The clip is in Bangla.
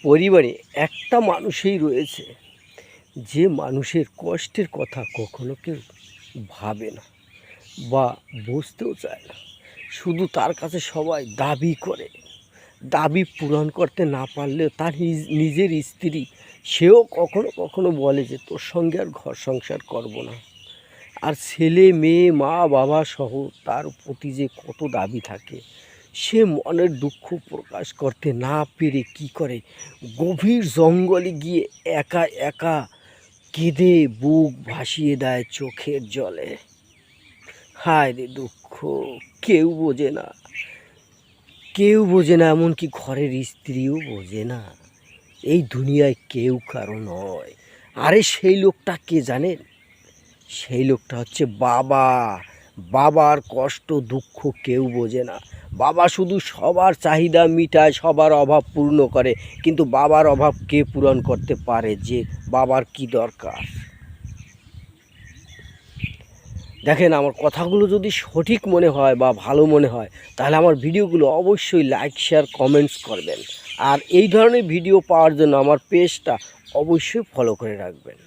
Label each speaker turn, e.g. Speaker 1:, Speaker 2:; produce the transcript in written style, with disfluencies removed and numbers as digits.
Speaker 1: পরিবারে একটা মানুষই রয়েছে যে মানুষের কষ্টের কথা কখনো কেউ ভাবে না বা বুঝতেও চায় না। শুধু তার কাছে সবাই দাবি করে, দাবি পূরণ করতে না পারলেও তার নিজের স্ত্রী সেও কখনো কখনো বলে যে তোর সঙ্গে আর ঘর সংসার করব না। আর ছেলে মেয়ে মা বাবা সহ তার প্রতি যে কত দাবি থাকে, সে মনের দুঃখ প্রকাশ করতে না পেরে কি করে, গভীর জঙ্গলে গিয়ে একা একা কেঁদে বুক ভাসিয়ে দেয় চোখের জলে। হায় রে দুঃখ, কেউ বোঝে না, কেউ বোঝে না, এমনকি ঘরের স্ত্রীও বোঝে না। এই দুনিয়ায় কেউ কারো নয়। আরে সেই লোকটা কে জানেন? সেই লোকটা হচ্ছে বাবা। বাবার কষ্ট দুঃখ কেউ বোঝে না। বাবা শুধু সবার চাহিদা মিটায়, সবার অভাব পূর্ণ করে, কিন্তু বাবার অভাব কে পূরণ করতে পারে? যে বাবার কি দরকার। দেখেন, আমার কথাগুলো যদি সঠিক মনে হয় বা ভালো মনে হয়, তাহলে আমার ভিডিওগুলো অবশ্যই লাইক শেয়ার কমেন্টস করবেন। আর এই ধরনের ভিডিও পাওয়ার জন্য আমার পেজটা অবশ্যই ফলো করে রাখবেন।